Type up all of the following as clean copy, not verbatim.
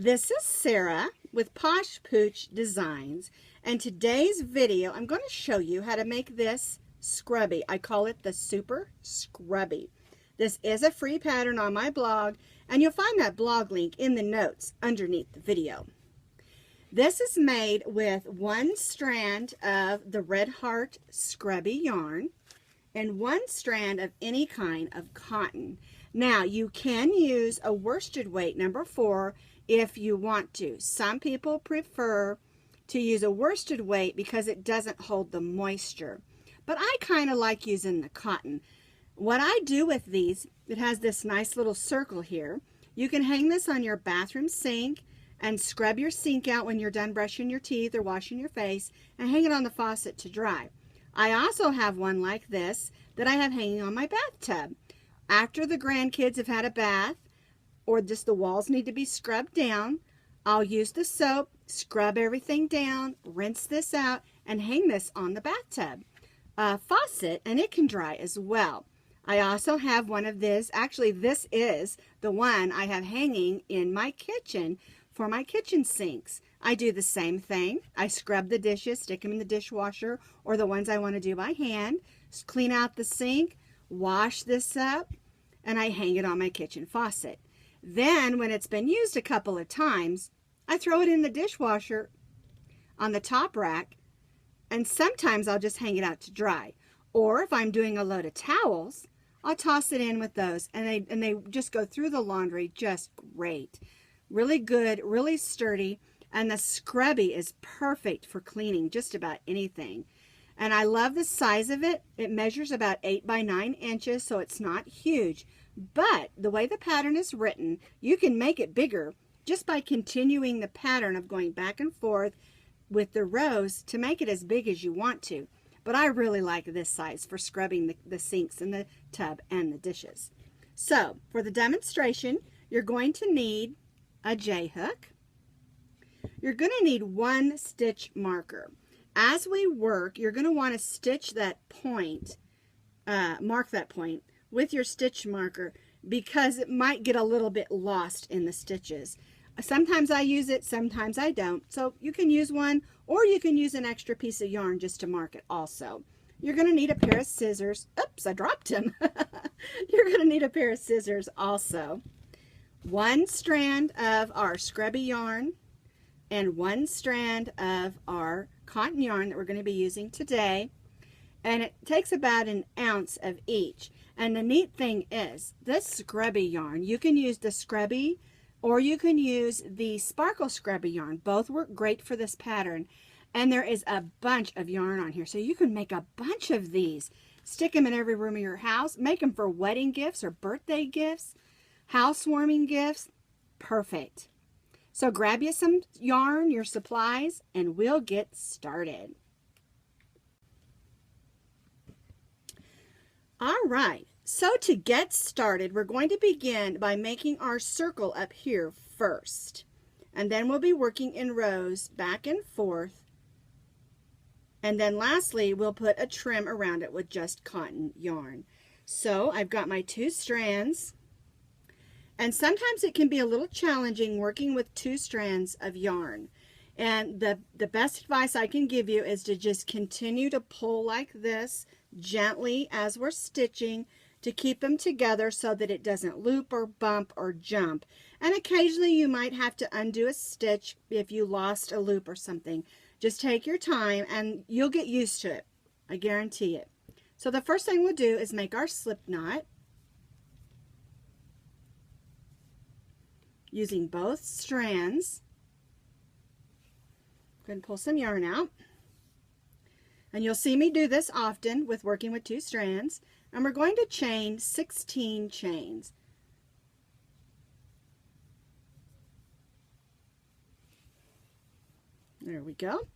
This is Sara with Posh Pooch Designs, and today's video I'm going to show you how to make this scrubby. I call it the Super Scrubby. This is a free pattern on my blog, and you'll find that blog link in the notes underneath the video. This is made with one strand of the Red Heart Scrubby yarn and one strand of any kind of cotton. Now, you can use a worsted weight number 4 if you want to. Some people prefer to use a worsted weight because it doesn't hold the moisture. But I kind of like using the cotton. What I do with these, it has this nice little circle here. You can hang this on your bathroom sink and scrub your sink out when you're done brushing your teeth or washing your face, and hang it on the faucet to dry. I also have one like this that I have hanging on my bathtub. After the grandkids have had a bath, or just the walls need to be scrubbed down, I'll use the soap, scrub everything down, rinse this out, and hang this on the bathtub faucet, and it can dry as well. I also have one of this. Actually, this is the one I have hanging in my kitchen for my kitchen sinks. I do the same thing. I scrub the dishes, stick them in the dishwasher, or the ones I want to do by hand, clean out the sink, wash this up, and I hang it on my kitchen faucet. Then, when it's been used a couple of times, I throw it in the dishwasher on the top rack, and sometimes I'll just hang it out to dry. Or if I'm doing a load of towels, I'll toss it in with those, and they just go through the laundry just great. Really good, really sturdy, and the Scrubby is perfect for cleaning just about anything. And I love the size of it. It measures about 8 by 9 inches, so it's not huge. But the way the pattern is written, you can make it bigger just by continuing the pattern of going back and forth with the rows to make it as big as you want to. But I really like this size for scrubbing the sinks and the tub and the dishes. So for the demonstration, you're going to need a J-hook. You're going to need one stitch marker. As we work, you're going to want to stitch that point, mark that point with your stitch marker, because it might get a little bit lost in the stitches. Sometimes I use it, sometimes I don't. So you can use one, or you can use an extra piece of yarn just to mark it also. You're going to need a pair of scissors. Oops, I dropped him. You're going to need a pair of scissors also. One strand of our Scrubby yarn and one strand of our cotton yarn that we're going to be using today. And it takes about an ounce of each. And the neat thing is, this Scrubby yarn, you can use the Scrubby or you can use the Sparkle Scrubby yarn. Both work great for this pattern. And there is a bunch of yarn on here, so you can make a bunch of these. Stick them in every room of your house. Make them for wedding gifts or birthday gifts, housewarming gifts. Perfect. So grab you some yarn, your supplies, and we'll get started. All right, so to get started, we're going to begin by making our circle up here first. And then we'll be working in rows back and forth. And then lastly, we'll put a trim around it with just cotton yarn. So I've got my 2 strands. And sometimes it can be a little challenging working with 2 strands of yarn. And the best advice I can give you is to just continue to pull like this gently as we're stitching to keep them together so that it doesn't loop or bump or jump. And occasionally you might have to undo a stitch if you lost a loop or something. Just take your time and you'll get used to it. I guarantee it. So the first thing we'll do is make our slip knot using both strands. Go ahead and pull some yarn out. And you'll see me do this often with working with 2 strands. And we're going to chain 16 chains. There we go.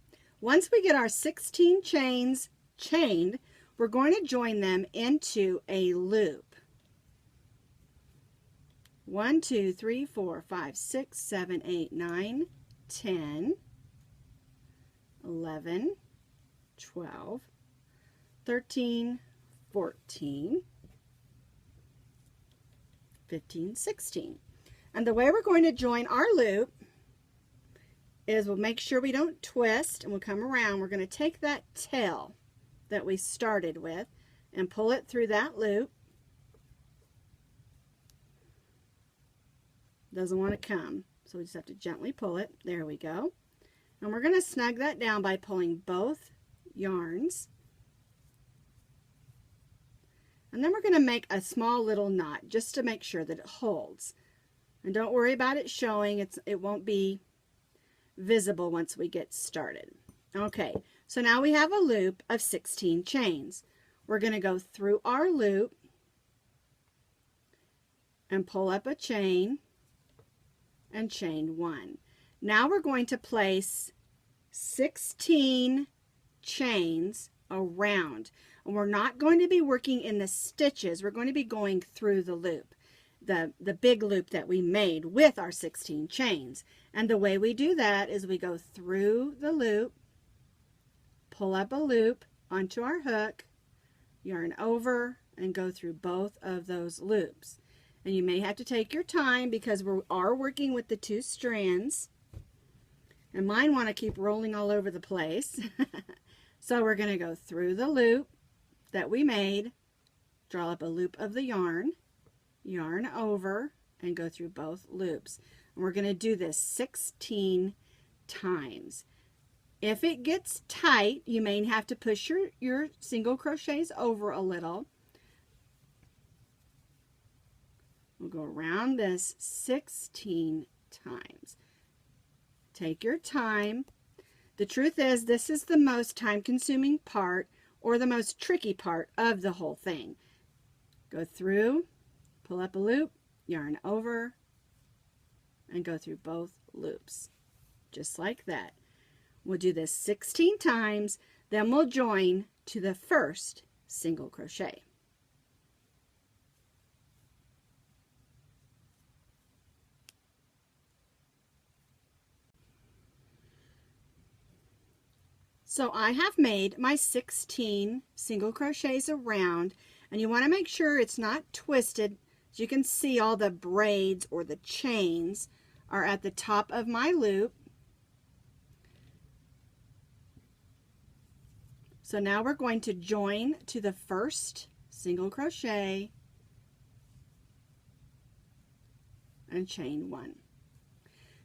Once we get our 16 chains chained, we're going to join them into a loop. 1, 2, 3, 4, 5, 6, 7, 8, 9, 10, 11, 12, 13, 14, 15, 16. And the way we're going to join our loop is we'll make sure we don't twist, and we'll come around. We're going to take that tail that we started with and pull it through that loop. Doesn't want to come, so we just have to gently pull it. There we go. And we're going to snug that down by pulling both yarns. And then we're going to make a small little knot just to make sure that it holds. And don't worry about it showing. It won't be visible once we get started. Okay, so now we have a loop of 16 chains. We're going to go through our loop and pull up a chain and chain 1. Now we're going to place 16 chains around. And we're not going to be working in the stitches. We're going to be going through the loop, the big loop that we made with our 16 chains. And the way we do that is we go through the loop, pull up a loop onto our hook, yarn over, and go through both of those loops. And you may have to take your time because we are working with the 2 strands. And mine want to keep rolling all over the place. So we're going to go through the loop that we made, draw up a loop of the yarn, yarn over, and go through both loops. And we're going to do this 16 times. If it gets tight, you may have to push your single crochets over a little. We'll go around this 16 times. Take your time. The truth is, this is the most time-consuming part or the most tricky part of the whole thing. Go through, pull up a loop, yarn over, and go through both loops. Just like that. We'll do this 16 times, then we'll join to the first single crochet. So I have made my 16 single crochets around, and you want to make sure it's not twisted. As you can see, all the braids or the chains are at the top of my loop. So now we're going to join to the first single crochet and chain 1.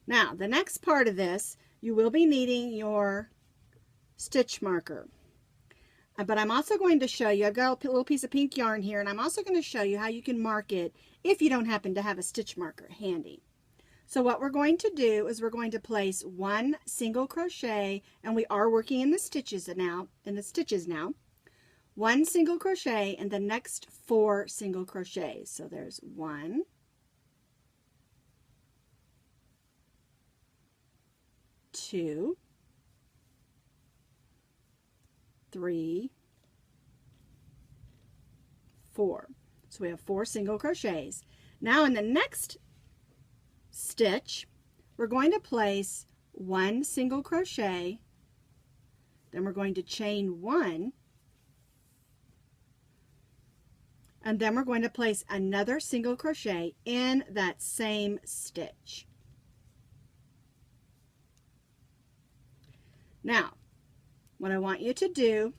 Now the next part of this, you will be needing your stitch marker, but I'm also going to show you, I've got a little piece of pink yarn here, and I'm also going to show you how you can mark it if you don't happen to have a stitch marker handy. So what we're going to do is we're going to place 1 single crochet, and we are working in the stitches now, 1 single crochet in the next 4 single crochets. So there's 1, 2, 3, 4. So we have 4 single crochets. Now in the next stitch, we're going to place 1 single crochet, then we're going to chain 1, and then we're going to place another single crochet in that same stitch. Now, what I want you to do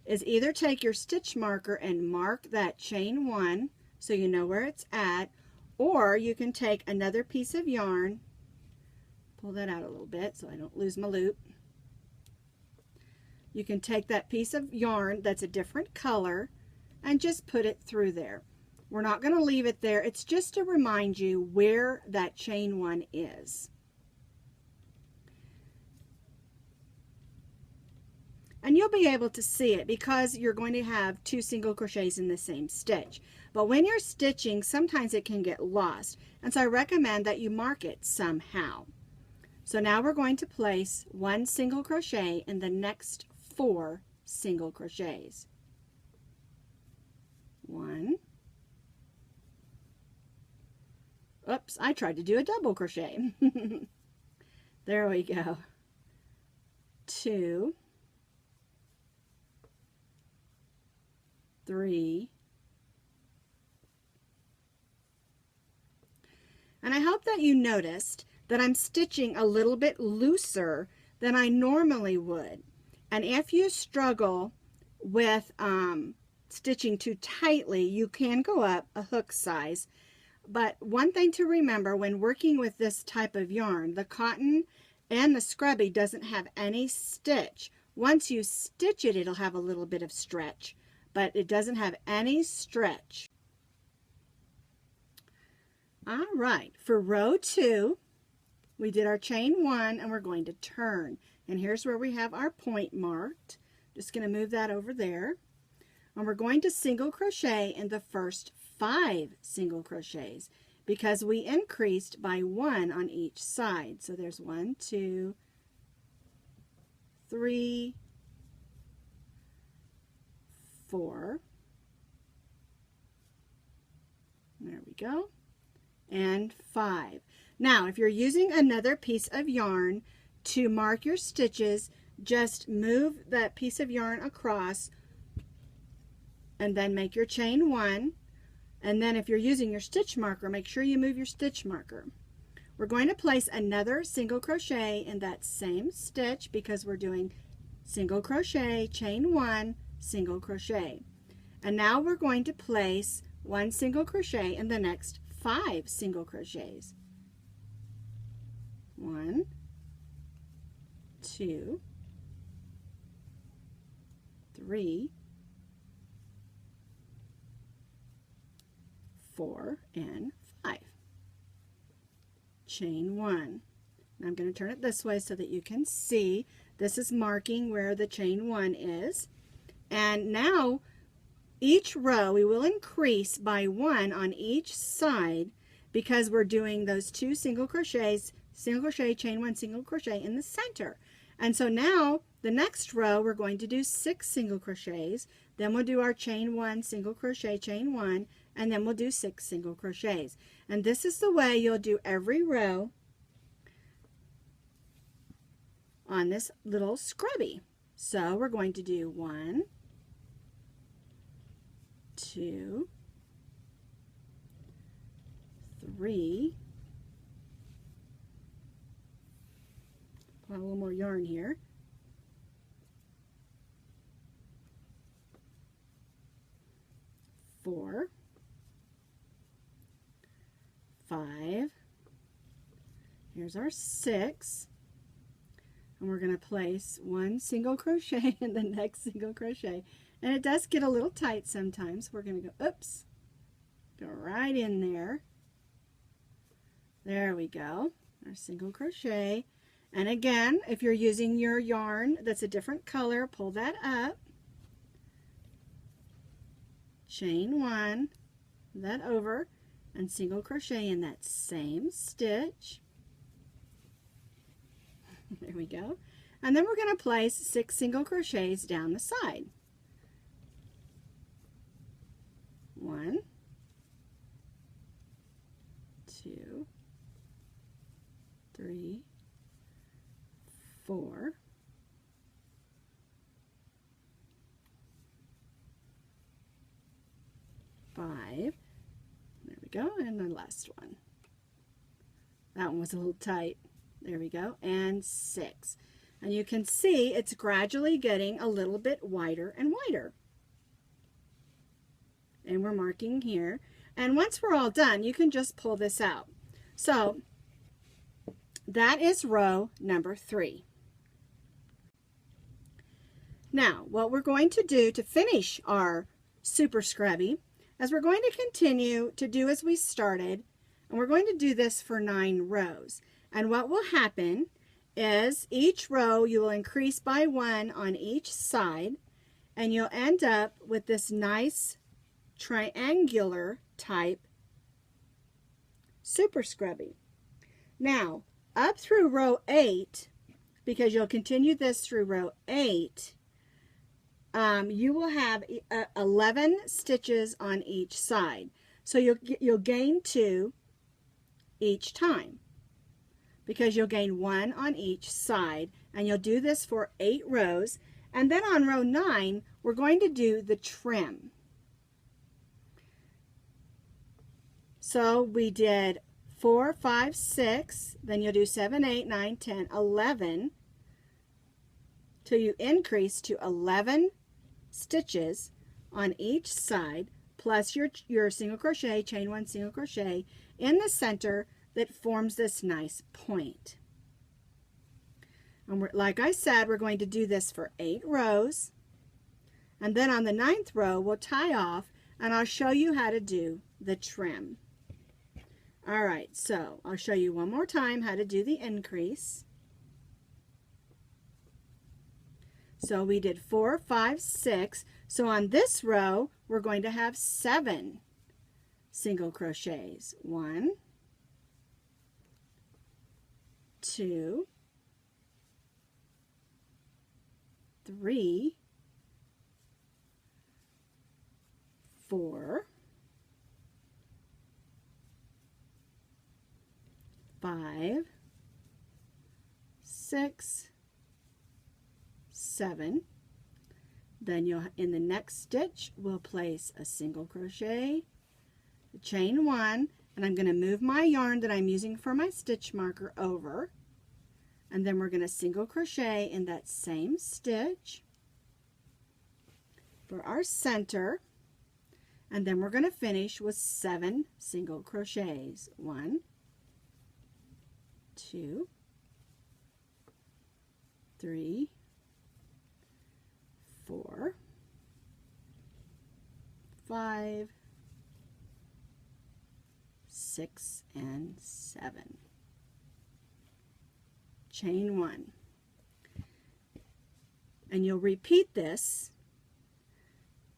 is either take your stitch marker and mark that chain 1 so you know where it's at, or you can take another piece of yarn, pull that out a little bit so I don't lose my loop. You can take that piece of yarn that's a different color and just put it through there. We're not going to leave it there. It's just to remind you where that chain 1 is. And you'll be able to see it because you're going to have 2 single crochets in the same stitch. But when you're stitching, sometimes it can get lost. And so I recommend that you mark it somehow. So now we're going to place 1 single crochet in the next 4 single crochets. 1. Oops, I tried to do a double crochet. There we go. 2. 3, and I hope that you noticed that I'm stitching a little bit looser than I normally would. And if you struggle with stitching too tightly, you can go up a hook size. But one thing to remember when working with this type of yarn, the cotton and the Scrubby doesn't have any stitch. Once you stitch it, it'll have a little bit of stretch, but it doesn't have any stretch. All right, for row 2, we did our chain 1 and we're going to turn. And here's where we have our point marked. Just going to move that over there. And we're going to single crochet in the first 5 single crochets because we increased by 1 on each side. So there's 1, 2, 3, 4. There we go. And 5. Now, if you're using another piece of yarn to mark your stitches, just move that piece of yarn across and then make your chain 1. And then if you're using your stitch marker, make sure you move your stitch marker. We're going to place another single crochet in that same stitch because we're doing single crochet, chain 1, single crochet. And now we're going to place 1 single crochet in the next 5 single crochets. 1, 2, 3, 4, and 5. Chain 1. Now I'm going to turn it this way so that you can see. This is marking where the chain 1 is. And now each row we will increase by 1 on each side because we're doing those 2 single crochets, single crochet, chain 1, single crochet in the center. And so now the next row we're going to do 6 single crochets, then we'll do our chain 1, single crochet, chain 1, and then we'll do 6 single crochets. And this is the way you'll do every row on this little Scrubby. So we're going to do 1, 2, 3, put a little more yarn here, 4, 5, here's our 6, and we're going to place 1 single crochet in the next single crochet. And it does get a little tight sometimes. We're going to go, oops, go right in there. There we go, our single crochet. And again, if you're using your yarn that's a different color, pull that up, chain 1, that over, and single crochet in that same stitch. There we go. And then we're going to place 6 single crochets down the side. 1, 2, 3, 4, 5. There we go, and the last one. That one was a little tight. There we go, and 6. And you can see it's gradually getting a little bit wider and wider. And we're marking here. And once we're all done, you can just pull this out. So that is row number 3. Now, what we're going to do to finish our Super Scrubby is we're going to continue to do as we started, and we're going to do this for 9 rows. And what will happen is each row you will increase by 1 on each side, and you'll end up with this nice triangular type Super Scrubby. Now, up through row 8, because you'll continue this through row 8, you will have 11 stitches on each side. So you'll gain 2 each time, because you'll gain 1 on each side, and you'll do this for 8 rows. And then on row 9, we're going to do the trim. So we did 4, 5, 6, then you'll do 7, 8, 9, 10, 11, till you increase to 11 stitches on each side, plus your single crochet, chain 1, single crochet in the center that forms this nice point. And like I said, we're going to do this for 8 rows, and then on the 9th row we'll tie off, and I'll show you how to do the trim. Alright, so I'll show you one more time how to do the increase. So we did 4, 5, 6. So on this row, we're going to have 7 single crochets. 1, 2, 3, 4, 5, 6, 7. Then you'll, in the next stitch, we'll place a single crochet, chain 1, and I'm going to move my yarn that I'm using for my stitch marker over, and then we're going to single crochet in that same stitch for our center, and then we're going to finish with 7 single crochets. 1, 2, 3, 4, 5, 6, and 7. Chain 1. And you'll repeat this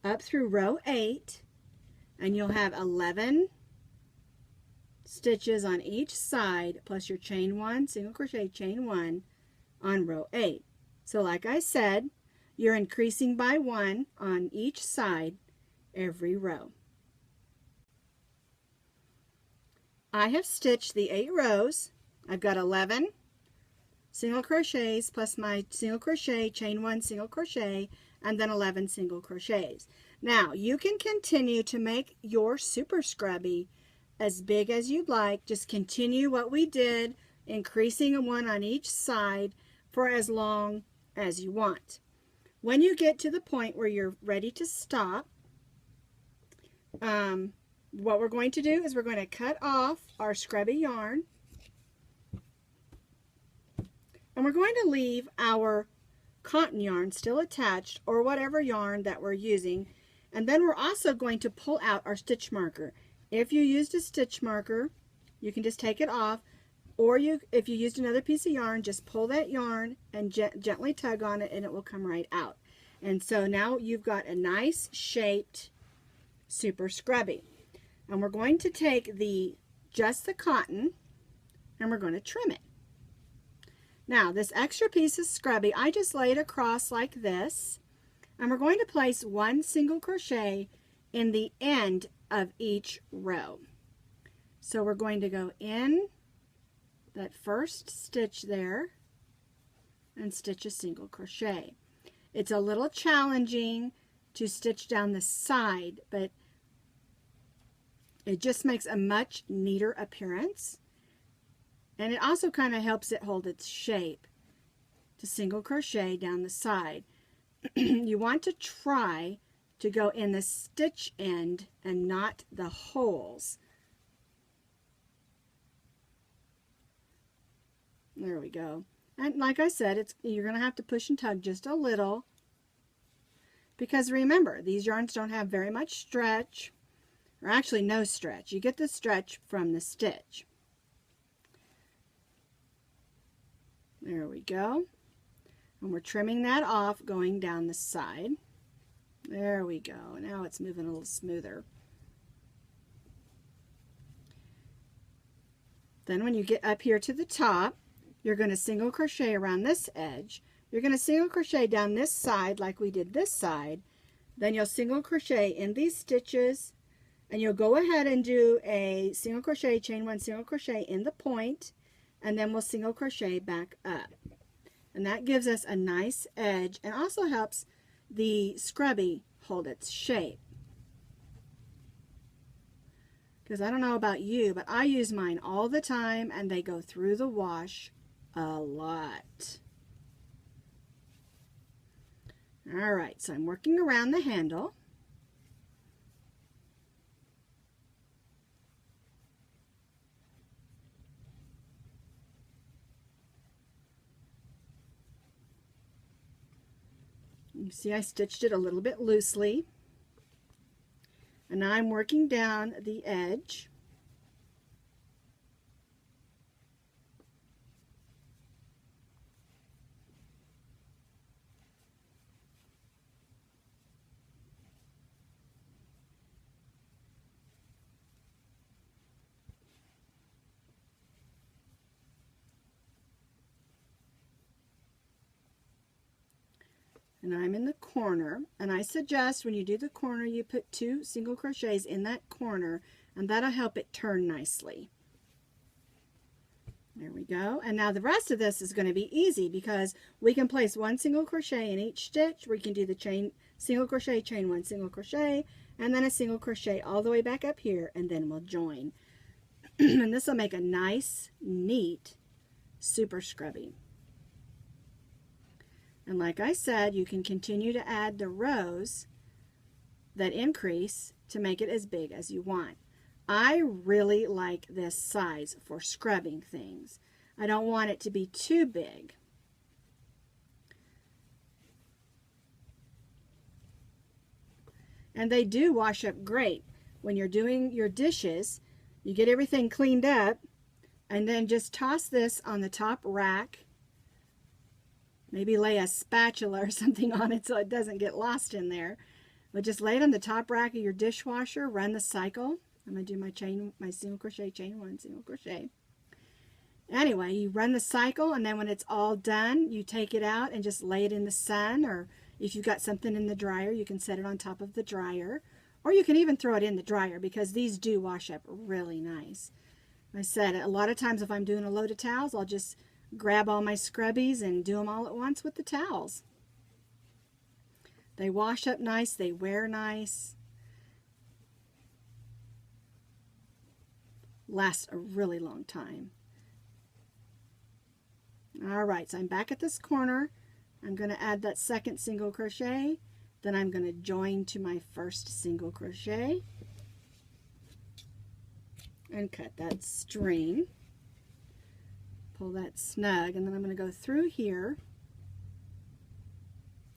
up through row 8, and you'll have 11 stitches on each side, plus your chain 1, single crochet, chain 1 on row 8. So like I said, you're increasing by 1 on each side every row. I have stitched the 8 rows. I've got 11 single crochets plus my single crochet, chain 1, single crochet, and then 11 single crochets. Now you can continue to make your super scrubby as big as you'd like. Just continue what we did, increasing 1 on each side for as long as you want. When you get to the point where you're ready to stop, what we're going to do is we're going to cut off our scrubby yarn, and we're going to leave our cotton yarn still attached, or whatever yarn that we're using, and then we're also going to pull out our stitch marker. If you used a stitch marker, you can just take it off, or if you used another piece of yarn, just pull that yarn and gently tug on it and it will come right out. And so now you've got a nice shaped super scrubby. And we're going to take just the cotton and we're going to trim it. Now this extra piece of scrubby, I just lay it across like this, and we're going to place 1 single crochet in the end of each row. So we're going to go in that first stitch there and stitch a single crochet. It's a little challenging to stitch down the side, but it just makes a much neater appearance, and it also kind of helps it hold its shape to single crochet down the side. You want to try to go in the stitch end and not the holes. There we go. And like I said, you're going to have to push and tug just a little, because remember, these yarns don't have very much stretch, or actually no stretch. You get the stretch from the stitch. There we go. And we're trimming that off going down the side. There we go. Now it's moving a little smoother. Then when you get up here to the top, you're going to single crochet around this edge. You're going to single crochet down this side like we did this side. Then you'll single crochet in these stitches, and you'll go ahead and do a single crochet, chain 1, single crochet in the point, and then we'll single crochet back up. And that gives us a nice edge and also helps the scrubby hold its shape. because I don't know about you, but I use mine all the time and they go through the wash a lot. All right, so I'm working around the handle. You see I stitched it a little bit loosely. And now I'm working down the edge. And I'm in the corner, and I suggest when you do the corner you put 2 single crochets in that corner, and that'll help it turn nicely. There we go. And now the rest of this is going to be easy because we can place 1 single crochet in each stitch. We can do the chain, single crochet, chain 1, single crochet, and then a single crochet all the way back up here, and then we'll join. And this will make a nice, neat super scrubby. And like I said, you can continue to add the rows that increase to make it as big as you want. I really like this size for scrubbing things. I don't want it to be too big. And they do wash up great. When you're doing your dishes, you get everything cleaned up, and then just toss this on the top rack. Maybe lay a spatula or something on it so it doesn't get lost in there. But just lay it on the top rack of your dishwasher, run the cycle. I'm going to do my single crochet, chain 1, single crochet. Anyway, you run the cycle, and then when it's all done, you take it out and just lay it in the sun, or if you've got something in the dryer, you can set it on top of the dryer, or you can even throw it in the dryer because these do wash up really nice. I said a lot of times if I'm doing a load of towels, I'll just grab all my scrubbies and do them all at once with the towels. They wash up nice, they wear nice, last a really long time. Alright, so I'm back at this corner. I'm going to add that second single crochet, then I'm going to join to my first single crochet and cut that string. Pull that snug, and then I'm going to go through here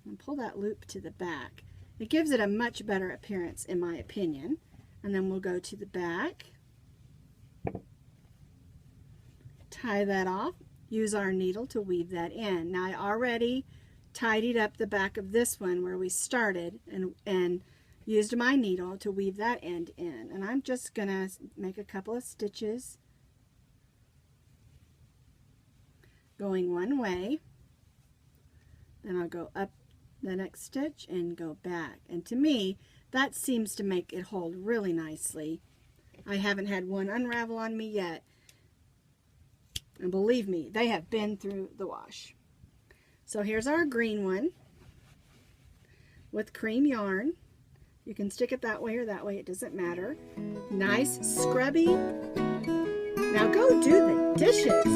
and pull that loop to the back. It gives it a much better appearance in my opinion. And then we'll go to the back, tie that off, use our needle to weave that in. Now I already tidied up the back of this one where we started and used my needle to weave that end in. And I'm just going to make a couple of stitches going one way, then I'll go up the next stitch and go back. And to me, that seems to make it hold really nicely. I haven't had one unravel on me yet. And believe me, they have been through the wash. So here's our green one with cream yarn. You can stick it that way or that way, it doesn't matter. Nice scrubby. Now go do the dishes.